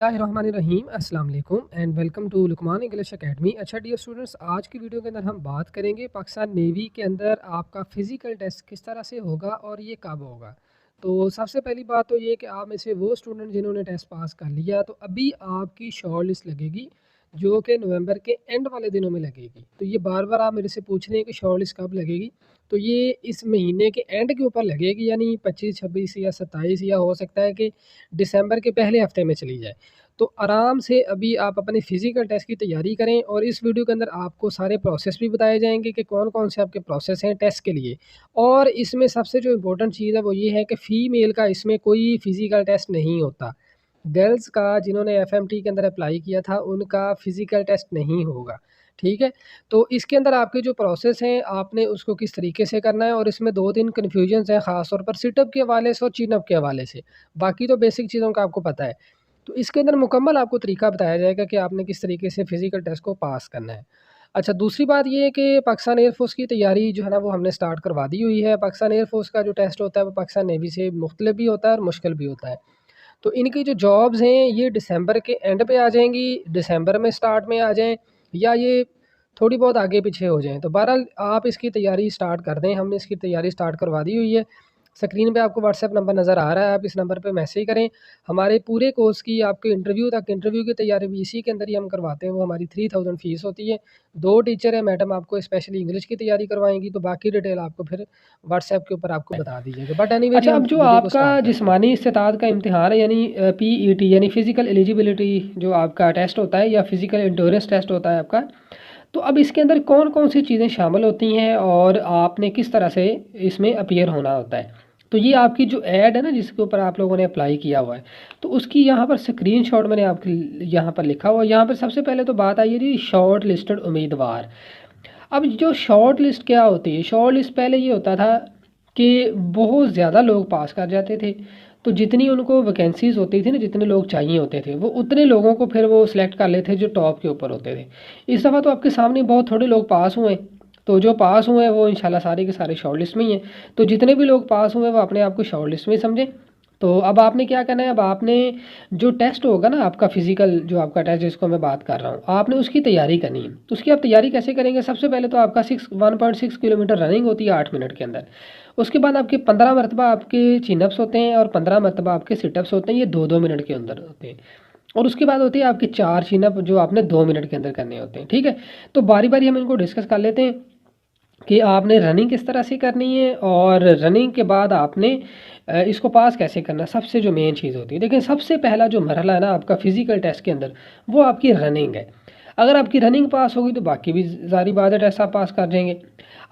बिस्मिल्लाहिर्रहमानिर्रहीम अस्सलाम वालेकुम and welcome to Luqman English Academy. अच्छा डियर स्टूडेंट्स, आज की वीडियो के अंदर हम बात करेंगे पाकिस्तान नेवी के अंदर आपका फ़िज़िकल टेस्ट किस तरह से होगा और ये कब होगा। तो सबसे पहली बात तो ये कि आप में से वो स्टूडेंट जिन्होंने टेस्ट पास कर लिया तो अभी आपकी शॉर्ट लिस्ट लगेगी जो कि नवंबर के एंड वाले दिनों में लगेगी। तो ये बार बार आप मेरे से पूछ रहे हैं कि शॉर्ट लिस्ट कब लगेगी, तो ये इस महीने के एंड के ऊपर लगेगी, यानी 25, 26 या 27, या हो सकता है कि दिसंबर के पहले हफ्ते में चली जाए। तो आराम से अभी आप अपने फ़िज़िकल टेस्ट की तैयारी करें और इस वीडियो के अंदर आपको सारे प्रोसेस भी बताए जाएँगे कि कौन-कौन से आपके प्रोसेस हैं टेस्ट के लिए। और इसमें सबसे जो इम्पोर्टेंट चीज़ है वो ये है कि फ़ीमेल का इसमें कोई फ़िज़िकल टेस्ट नहीं होता। गर्ल्स का जिन्होंने एफएमटी के अंदर अप्लाई किया था उनका फ़िज़िकल टेस्ट नहीं होगा, ठीक है? तो इसके अंदर आपके जो प्रोसेस हैं आपने उसको किस तरीके से करना है, और इसमें 2-3 कन्फ्यूजन्स हैं ख़ास तौर पर सिट अप के हवाले से और चिन अप के हवाले से। बाकी तो बेसिक चीज़ों का आपको पता है। तो इसके अंदर मुकम्मल आपको तरीका बताया जाएगा कि आपने किस तरीके से फ़िज़िकल टेस्ट को पास करना है। अच्छा, दूसरी बात ये है कि पाकिस्तान एयर फ़ोर्स की तैयारी जो है ना वो हमने स्टार्ट करवा दी हुई है। पाकिस्तान एयर फ़ोर्स का जो टेस्ट होता है वो पाकिस्तान नेवी से मुख्तलिफ भी होता है और मुश्किल भी होता है। तो इनकी जो जॉब्स हैं ये दिसंबर के एंड पे आ जाएँगी, दिसंबर में स्टार्ट में आ जाएँ, या ये थोड़ी बहुत आगे पीछे हो जाएँ। तो बहरहाल आप इसकी तैयारी स्टार्ट कर दें, हमने इसकी तैयारी स्टार्ट करवा दी हुई है। स्क्रीन पे आपको व्हाट्सएप नंबर नज़र आ रहा है, आप इस नंबर पे मैसेज करें। हमारे पूरे कोर्स की आपके इंटरव्यू तक, इंटरव्यू की तैयारी भी इसी के अंदर ही हम करवाते हैं। वो हमारी 3000 फ़ीस होती है। 2 टीचर हैं, मैडम आपको स्पेशली इंग्लिश की तैयारी करवाएँगी, तो बाकी डिटेल आपको फिर व्हाट्सएप के ऊपर आपको बता दी जाएगी। बट एनीवे जी, अच्छा, हम अब जो वीडियो को आपका स्टार्ट करते हैं। जिस्मानी इस्तेताअत का इम्तिहान है यानी पीईटी यानी फ़िज़िकल एलिजिबिलिटी जो आपका टेस्ट होता है या फ़िज़िकल एंड्योरेंस टेस्ट होता है आपका, तो अब इसके अंदर कौन-कौन सी चीज़ें शामिल होती हैं और आपने किस तरह से इसमें अपीयर होना होता है। तो ये आपकी जो ऐड है ना जिसके ऊपर आप लोगों ने अप्लाई किया हुआ है, तो उसकी यहाँ पर स्क्रीनशॉट मैंने आपके यहाँ पर लिखा हुआ है। यहाँ पर सबसे पहले तो बात आई है जी शॉर्ट लिस्टेड उम्मीदवार। अब जो शॉर्ट लिस्ट क्या होती है, शॉर्ट लिस्ट पहले ये होता था कि बहुत ज़्यादा लोग पास कर जाते थे, तो जितनी उनको वैकेंसीज़ होती थी ना, जितने लोग चाहिए होते थे वो उतने लोगों को फिर वो सिलेक्ट कर लेते थे जो टॉप के ऊपर होते थे। इस दफ़ा तो आपके सामने बहुत थोड़े लोग पास हुए, तो जो पास हुए हैं वो इंशाल्लाह सारे के सारे शॉर्ट लिस्ट में ही हैं। तो जितने भी लोग पास हुए वो अपने आप को शॉर्ट लिस्ट में समझें। तो अब आपने क्या करना है, अब आपने जो टेस्ट होगा ना आपका फ़िज़िकल जो आपका टेस्ट जिसको मैं बात कर रहा हूँ, आपने उसकी तैयारी करनी है। तो उसकी आप तैयारी कैसे करेंगे, सबसे पहले तो आपका 1.6 किलोमीटर रनिंग होती है 8 मिनट के अंदर। उसके बाद आपके 15 मरतबा आपके चिनअप्स होते हैं और 15 मरतबा आपके सिटअप्स होते हैं, ये 2-2 मिनट के अंदर होते हैं। और उसके बाद होती है आपकी 4 चिनअप जो आपने 2 मिनट के अंदर करने होते हैं, ठीक है? तो बारी-बारी हम इनको डिस्कस कर लेते हैं कि आपने रनिंग किस तरह से करनी है और रनिंग के बाद आपने इसको पास कैसे करना है, सबसे जो मेन चीज़ होती है। देखिए, सबसे पहला जो मरहला है ना आपका फ़िज़िकल टेस्ट के अंदर, वो आपकी रनिंग है। अगर आपकी रनिंग पास होगी तो बाकी भी ज़ाहिर बात है टेस्ट आप पास कर जाएँगे।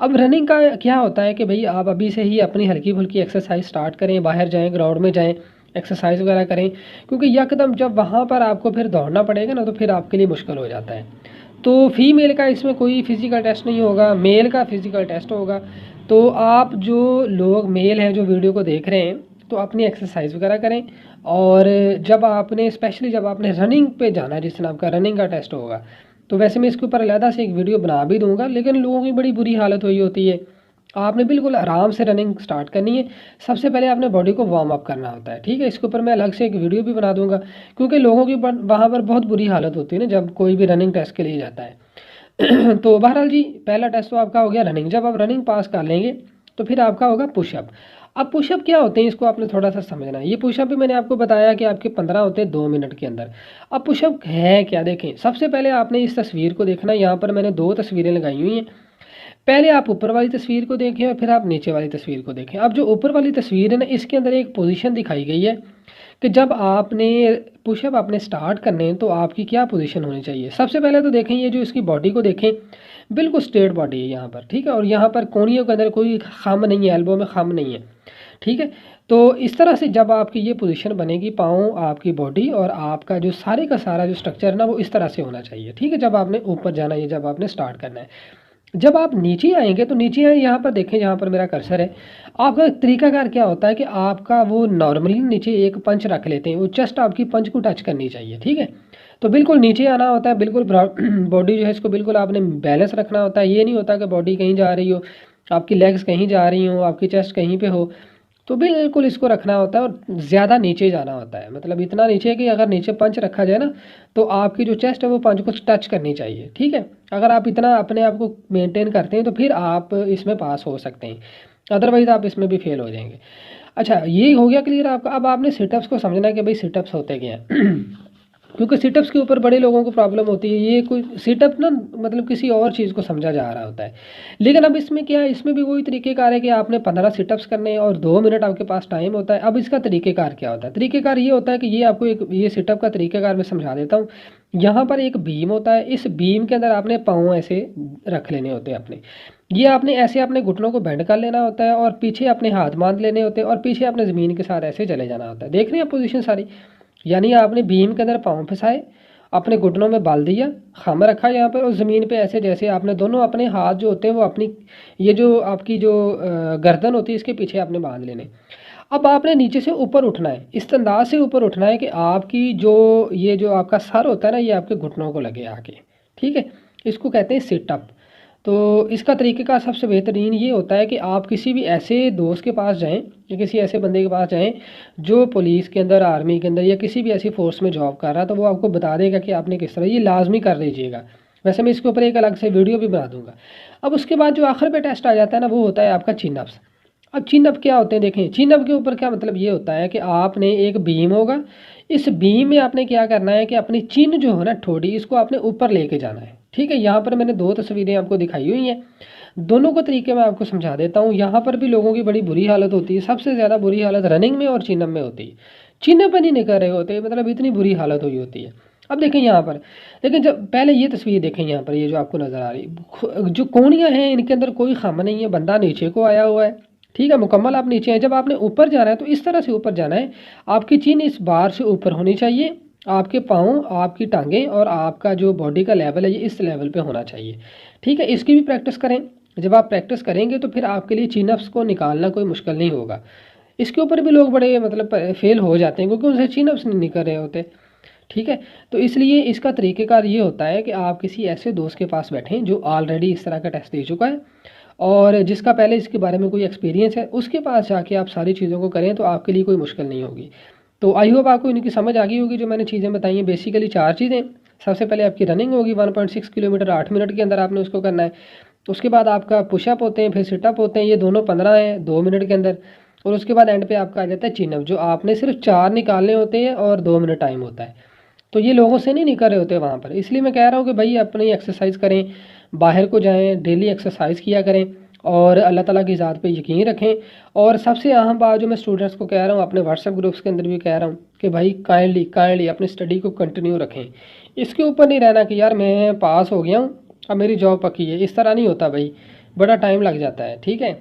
अब रनिंग का क्या होता है कि भई आप अभी से ही अपनी हल्की-फुल्की एक्सरसाइज़ स्टार्ट करें, बाहर जाएँ, ग्राउंड में जाएँ, एक्सरसाइज़ वगैरह करें, क्योंकि यकदम जब वहाँ पर आपको फिर दौड़ना पड़ेगा ना तो फिर आपके लिए मुश्किल हो जाता है। तो फीमेल का इसमें कोई फ़िज़िकल टेस्ट नहीं होगा, मेल का फ़िज़िकल टेस्ट होगा। तो आप जो लोग मेल हैं जो वीडियो को देख रहे हैं, तो अपनी एक्सरसाइज़ वगैरह करें। और जब आपने स्पेशली जब आपने रनिंग पे जाना है, जिस दिन आपका रनिंग का टेस्ट होगा, तो वैसे मैं इसके ऊपर अलहदा से एक वीडियो बना भी दूँगा, लेकिन लोगों की बड़ी बुरी हालत हुई होती है। आपने बिल्कुल आराम से रनिंग स्टार्ट करनी है। सबसे पहले आपने बॉडी को वार्म अप करना होता है, ठीक है? इसके ऊपर मैं अलग से एक वीडियो भी बना दूँगा, क्योंकि लोगों की वहाँ पर बहुत बुरी हालत होती है ना जब कोई भी रनिंग टेस्ट के लिए जाता है। तो बहरहाल जी, पहला टेस्ट तो आपका हो गया रनिंग। जब आप रनिंग पास कर लेंगे तो फिर आपका होगा पुशअप। अब पुशअप क्या होते हैं इसको आपने थोड़ा-सा समझना है। ये पुशअप भी मैंने आपको बताया कि आपके 15 होते हैं 2 मिनट के अंदर। अब पुशअप है क्या, देखें सबसे पहले आपने इस तस्वीर को देखना है। यहाँ पर मैंने 2 तस्वीरें लगाई हुई हैं। पहले आप ऊपर वाली तस्वीर को देखें और फिर आप नीचे वाली तस्वीर को देखें। अब जो ऊपर वाली तस्वीर है ना, इसके अंदर एक पोजीशन दिखाई गई है कि जब आपने पुशअप आपने स्टार्ट करने हैं तो आपकी क्या पोजीशन होनी चाहिए। सबसे पहले तो देखें ये जो इसकी बॉडी को देखें, बिल्कुल स्ट्रेट बॉडी है यहाँ पर, ठीक है? और यहाँ पर कोहनियों के अंदर कोई खम नहीं है, एल्बो में खम नहीं है, ठीक है? तो इस तरह से जब आपकी ये पोजीशन बनेगी, पाँव, आपकी बॉडी और आपका जो सारे का सारा जो स्ट्रक्चर है ना वो इस तरह से होना चाहिए, ठीक है? जब आपने ऊपर जाना है, जब आपने स्टार्ट करना है। जब आप नीचे आएँगे तो नीचे आए, यहाँ पर देखें जहाँ पर मेरा कर्सर है, आपका तरीकाकार क्या होता है कि आपका वो नॉर्मली नीचे एक पंच रख लेते हैं, वो चेस्ट आपकी पंच को टच करनी चाहिए, ठीक है? तो बिल्कुल नीचे आना होता है, बिल्कुल बॉडी जो है इसको बिल्कुल आपने बैलेंस रखना होता है। ये नहीं होता कि बॉडी कहीं जा रही हो, आपकी लेग्स कहीं जा रही हो, आपकी चेस्ट कहीं पे हो। तो बिल्कुल इसको रखना होता है और ज़्यादा नीचे जाना होता है, मतलब इतना नीचे कि अगर नीचे पंच रखा जाए ना तो आपकी जो चेस्ट है वो पंच को टच करनी चाहिए, ठीक है। अगर आप इतना अपने आप को मेंटेन करते हैं तो फिर आप इसमें पास हो सकते हैं, अदरवाइज़ आप इसमें भी फेल हो जाएंगे। अच्छा, ये हो गया क्लियर आपका। अब आपने सिटअप्स को समझना है कि भाई सिटअप्स होते क्या हैं क्योंकि सिटअप्स के ऊपर बड़े लोगों को प्रॉब्लम होती है, ये कोई सिटअप ना मतलब किसी और चीज़ को समझा जा रहा होता है। लेकिन अब इसमें क्या है, इसमें भी वही तरीक़ेकार है कि आपने 15 सिटअप्स करने हैं और 2 मिनट आपके पास टाइम होता है। अब इसका तरीक़ेकार क्या होता है? तरीक़ेकार ये होता है कि ये आपको एक ये सिटअप का तरीक़ेकार मैं समझा देता हूँ। यहाँ पर एक बीम होता है, इस बीम के अंदर आपने पाँव ऐसे रख लेने होते हैं अपने। ये आपने ऐसे अपने घुटनों को बेंड कर लेना होता है और पीछे अपने हाथ बांध लेने होते हैं और पीछे अपने ज़मीन के साथ ऐसे चले जाना होता है। देख रहे हैं पोजीशन सारी? यानी आपने बीम के अंदर पाँव फंसाए, अपने घुटनों में बाल दिया, खम रखा यहाँ पर और ज़मीन पे ऐसे जैसे आपने दोनों अपने हाथ जो होते हैं वो अपनी ये जो आपकी जो गर्दन होती है इसके पीछे आपने बांध लेने। अब आपने नीचे से ऊपर उठना है, इस अंदाज से ऊपर उठना है कि आपकी जो ये जो आपका सर होता है ना ये आपके घुटनों को लगे आके, ठीक है। इसको कहते हैं सिटअप। तो इसका तरीक़ेकार सबसे बेहतरीन ये होता है कि आप किसी भी ऐसे दोस्त के पास जाएं या किसी ऐसे बंदे के पास जाएं जो पुलिस के अंदर, आर्मी के अंदर या किसी भी ऐसी फोर्स में जॉब कर रहा है, तो वो आपको बता देगा कि आपने किस तरह, ये लाजमी कर लीजिएगा। वैसे मैं इसके ऊपर एक अलग से वीडियो भी बना दूंगा। अब उसके बाद जो आखिर पे टेस्ट आ जाता है ना वो होता है आपका चिनअप्स। अब चिनअप क्या होते हैं देखें, चिनअप के ऊपर क्या मतलब ये होता है कि आपने एक बीम होगा, इस बीम में आपने क्या करना है कि अपनी चिन जो है ना ठोड़ी, इसको आपने ऊपर लेके जाना है, ठीक है। यहाँ पर मैंने 2 तस्वीरें आपको दिखाई हुई हैं, दोनों को तरीके मैं आपको समझा देता हूँ। यहाँ पर भी लोगों की बड़ी बुरी हालत होती है, सबसे ज़्यादा बुरी हालत रनिंग में और चिनअप में होती है। चिनअप नहीं निकल रहे होते, मतलब इतनी बुरी हालत हुई होती है। अब देखें यहाँ पर, लेकिन जब पहले ये तस्वीर देखें यहाँ पर, ये जो आपको नज़र आ रही जो कोहनियाँ हैं इनके अंदर कोई खम नहीं है, बंदा नीचे को आया हुआ है, ठीक है, मुकम्मल आप नीचे हैं। जब आपने ऊपर जाना है तो इस तरह से ऊपर जाना है, आपकी चिन इस बार से ऊपर होनी चाहिए, आपके पाँव, आपकी टांगें और आपका जो बॉडी का लेवल है ये इस लेवल पे होना चाहिए, ठीक है। इसकी भी प्रैक्टिस करें, जब आप प्रैक्टिस करेंगे तो फिर आपके लिए चिनअप्स को निकालना कोई मुश्किल नहीं होगा। इसके ऊपर भी लोग बड़े मतलब फेल हो जाते हैं क्योंकि उनसे चिनअप्स नहीं निकल रहे होते, ठीक है। तो इसलिए इसका तरीक़ेकार ये होता है कि आप किसी ऐसे दोस्त के पास बैठें जो ऑलरेडी इस तरह का टेस्ट दे चुका है और जिसका पहले इसके बारे में कोई एक्सपीरियंस है, उसके पास जाके आप सारी चीज़ों को करें तो आपके लिए कोई मुश्किल नहीं होगी। तो आई होप आपको इनकी समझ आ गई होगी जो मैंने चीज़ें बताई हैं। बेसिकली 4 चीज़ें, सबसे पहले आपकी रनिंग होगी 1.6 किलोमीटर 8 मिनट के अंदर आपने उसको करना है। उसके बाद आपका पुशअप होते हैं, फिर सिटअप होते हैं, ये दोनों 15 हैं 2 मिनट के अंदर। और उसके बाद एंड पे आपका आ जाता है चिनअप, जो आपने सिर्फ 4 निकालने होते हैं और 2 मिनट टाइम होता है। तो ये लोगों से नहीं निकल रहे होते वहाँ पर, इसलिए मैं कह रहा हूँ कि भाई अपनी एक्सरसाइज करें, बाहर को जाएं, डेली एक्सरसाइज किया करें और अल्लाह ताला की ज़ात पे यकीन रखें। और सबसे अहम बात जो मैं स्टूडेंट्स को कह रहा हूँ, अपने व्हाट्सएप ग्रुप्स के अंदर भी कह रहा हूँ कि भाई काइंडली अपनी स्टडी को कंटिन्यू रखें। इसके ऊपर नहीं रहना कि यार मैं पास हो गया हूँ अब मेरी जॉब पक्की है, इस तरह नहीं होता भाई, बड़ा टाइम लग जाता है, ठीक है।